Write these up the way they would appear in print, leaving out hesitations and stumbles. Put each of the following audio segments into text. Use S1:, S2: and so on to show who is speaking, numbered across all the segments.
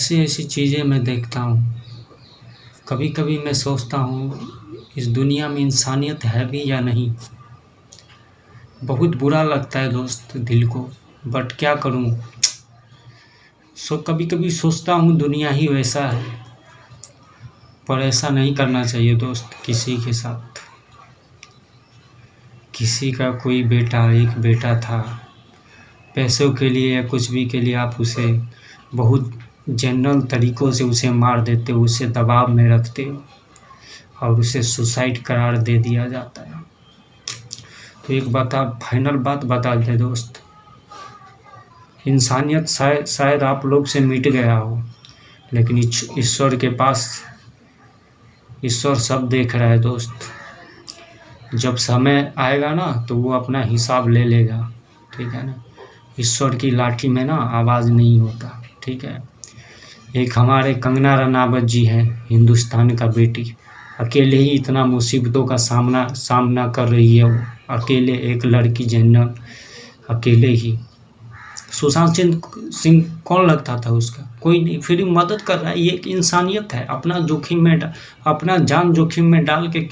S1: ऐसी ऐसी चीज़ें मैं देखता हूँ। कभी कभी मैं सोचता हूँ इस दुनिया में इंसानियत है भी या नहीं। बहुत बुरा लगता है दोस्त दिल को, बट क्या करूँ। कभी कभी सोचता हूँ दुनिया ही वैसा है, पर ऐसा नहीं करना चाहिए दोस्त किसी के साथ। किसी का कोई बेटा, एक बेटा था, पैसों के लिए या कुछ भी के लिए आप उसे बहुत जनरल तरीक़ों से उसे मार देते हो, उसे दबाव में रखते हो और उसे सुसाइड करार दे दिया जाता है। तो एक बात आप फाइनल बात बता दें दोस्त, इंसानियत शायद आप लोग से मिट गया हो, लेकिन ईश्वर के पास ईश्वर सब देख रहा है दोस्त। जब समय आएगा ना तो वो अपना हिसाब ले लेगा, ठीक है ना। ईश्वर की लाठी में ना आवाज़ नहीं होता, ठीक है। एक हमारे कंगना रनावत जी हैं, हिंदुस्तान का बेटी, अकेले ही इतना मुसीबतों का सामना कर रही है वो, अकेले एक लड़की जनरल, अकेले ही। सुशांत सिंह कौन लगता था उसका, कोई नहीं, फिर मदद कर रहा है। ये एक इंसानियत है, अपना जान जोखिम में डाल के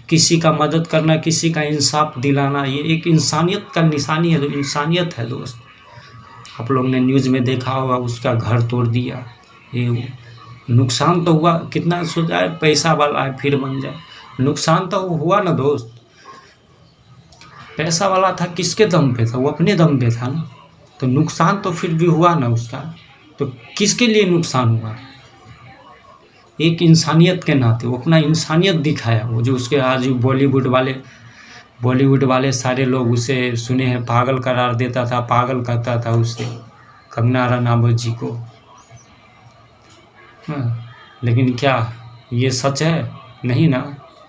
S1: किसी का मदद करना, किसी का इंसाफ दिलाना, ये एक इंसानियत का निशानी है, इंसानियत है दोस्त। आप लोग ने न्यूज़ में देखा होगा, उसका घर तोड़ दिया। ये नुकसान तो हुआ, कितना सोचा है पैसा वाला है फिर बन जाए, नुकसान तो हुआ ना दोस्त। पैसा वाला था किसके दम पे था, वो अपने दम पे था ना, तो नुकसान तो फिर भी हुआ ना उसका। तो किसके लिए नुकसान हुआ, एक इंसानियत के नाते वो अपना इंसानियत दिखाया। वो जो उसके आज बॉलीवुड वाले सारे लोग उसे सुने हैं पागल करार देता था, पागल करता था उससे, कंगना रनावत जी को। हाँ, लेकिन क्या ये सच है? नहीं ना।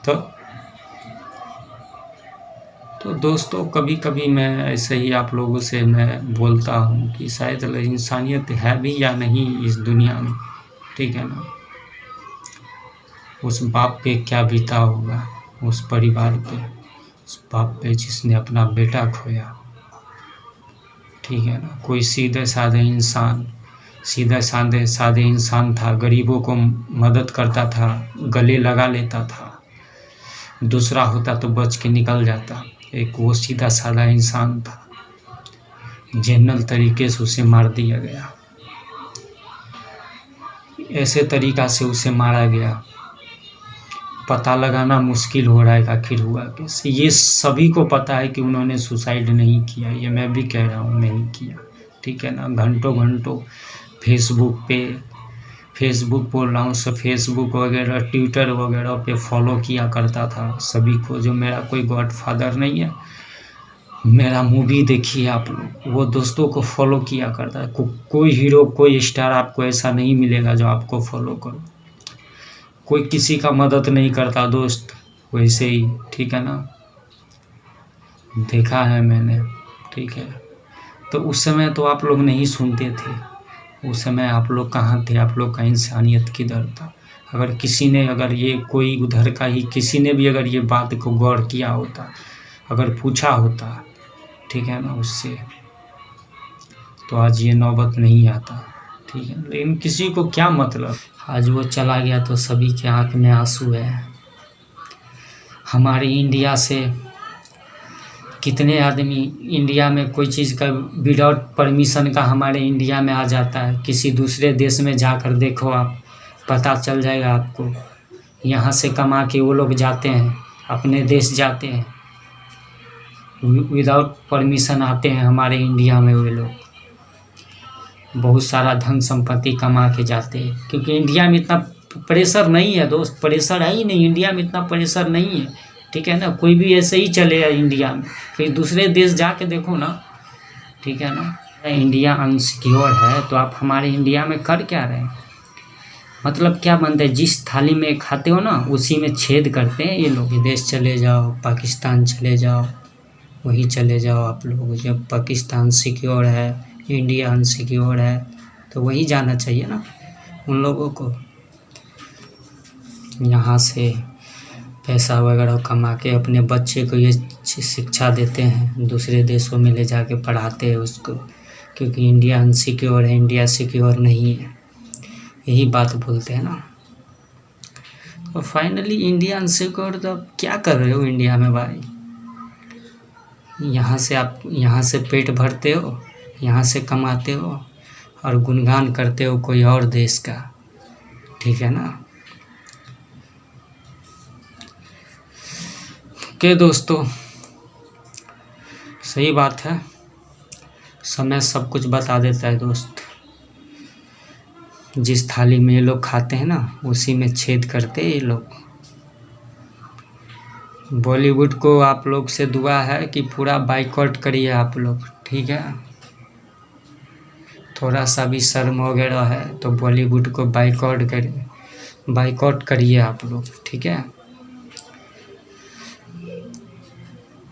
S1: तो दोस्तों कभी कभी मैं ऐसे ही आप लोगों से मैं बोलता हूँ कि शायद इंसानियत है भी या नहीं इस दुनिया में, ठीक है ना। उस बाप पे क्या बीता होगा, उस परिवार पे, उस बाप पे जिसने अपना बेटा खोया, ठीक है ना। कोई सीधे साधे इंसान था, गरीबों को मदद करता था, गले लगा लेता था, दूसरा होता तो बच के निकल जाता। एक वो सीधा साधा इंसान था, जनरल तरीके से उसे मार दिया गया, ऐसे तरीक़ा से उसे मारा गया, पता लगाना मुश्किल हो रहा है आखिर हुआ कैसे। ये सभी को पता है कि उन्होंने सुसाइड नहीं किया, ये मैं भी कह रहा हूँ नहीं किया, ठीक है ना। घंटों फेसबुक बोल रहा हूँ, फेसबुक वगैरह ट्विटर वगैरह पे फॉलो किया करता था सभी को। जो मेरा कोई गॉडफादर नहीं है, मेरा मूवी देखिए आप लोग, वो दोस्तों को फॉलो किया करता है। कोई हीरो, कोई स्टार आपको ऐसा नहीं मिलेगा जो आपको फॉलो करो। कोई किसी का मदद नहीं करता दोस्त वैसे ही, ठीक है ना, देखा है मैंने, ठीक है। तो उस समय तो आप लोग नहीं सुनते थे, उस समय आप लोग कहाँ थे, आप लोग का इंसानियत किधर था। अगर ये कोई उधर का ही किसी ने भी अगर ये बात को गौर किया होता, अगर पूछा होता, ठीक है ना, उससे, तो आज ये नौबत नहीं आता, ठीक है। लेकिन किसी को क्या मतलब, आज वो चला गया तो सभी के आँख में आंसू है। हमारे इंडिया से कितने आदमी, इंडिया में कोई चीज़ का विदाउट परमिशन का हमारे इंडिया में आ जाता है। किसी दूसरे देश में जाकर देखो आप, पता चल जाएगा आपको। यहाँ से कमा के वो लोग जाते हैं, अपने देश जाते हैं, विदाउट परमिशन आते हैं हमारे इंडिया में। वे लोग बहुत सारा धन संपत्ति कमा के जाते हैं, क्योंकि इंडिया में इतना प्रेशर नहीं है दोस्त, प्रेशर है ही नहीं इंडिया में, इतना प्रेशर नहीं है, ठीक है ना। कोई भी ऐसे ही चलेगा इंडिया में, फिर दूसरे देश जाके देखो ना, ठीक है ना। इंडिया अनसिक्योर है तो आप हमारे इंडिया में कर क्या रहे हैं, मतलब क्या बनता है। जिस थाली में खाते हो ना उसी में छेद करते हैं ये लोग। विदेश चले जाओ, पाकिस्तान चले जाओ, वहीं चले जाओ आप लोग। जब पाकिस्तान सिक्योर है, इंडिया अनसिक्योर है, तो वहीं जाना चाहिए ना उन लोगों को। यहाँ से पैसा वगैरह कमा के अपने बच्चे को ये शिक्षा देते हैं, दूसरे देशों में ले जाके पढ़ाते हैं उसको, क्योंकि इंडिया अनसिक्योर है, इंडिया सिक्योर नहीं है। यही बात बोलते हैं ना। और फाइनली इंडिया अनसिक्योर, तो अब क्या कर रहे हो इंडिया में भाई? यहाँ से पेट भरते हो, यहाँ से कमाते हो और गुणगान करते हो कोई और देश का, ठीक है ना। ओके दोस्तों, सही बात है, समय सब कुछ बता देता है दोस्त। जिस थाली में ये लोग खाते हैं ना, उसी में छेद करते हैं ये लोग। बॉलीवुड को आप लोग से दुआ है कि पूरा बाइकआउट करिए आप लोग, ठीक है। थोड़ा सा भी शर्म वगैरह है तो बॉलीवुड को बाइकआउट करिए आप लोग, ठीक है।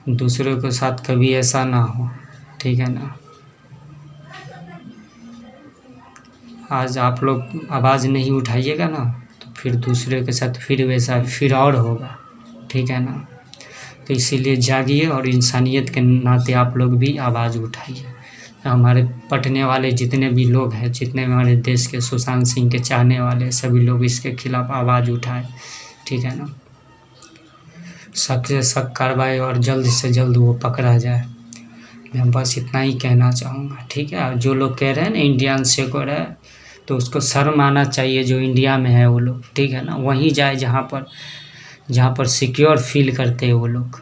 S1: दूसरों के साथ कभी ऐसा ना हो, ठीक है ना। आज आप लोग आवाज़ नहीं उठाइएगा ना, तो फिर दूसरे के साथ फिर वैसा फिर और होगा, ठीक है ना। तो इसीलिए जागिए और इंसानियत के नाते आप लोग भी आवाज़ उठाइए। हमारे पटने वाले जितने भी लोग हैं, जितने हमारे देश के सुशांत सिंह के चाहने वाले, सभी लोग इसके खिलाफ आवाज़ उठाए, ठीक है ना। सख्त से सख्त कार्रवाई और जल्द से जल्द वो पकड़ा जाए। मैं बस इतना ही कहना चाहूँगा, ठीक है। और जो लोग कह रहे हैं ना इंडिया अनसिक्योर है, तो उसको शर्म आना चाहिए जो इंडिया में है वो लोग, ठीक है ना। वहीं जाए जहाँ पर सिक्योर फील करते हैं वो लोग।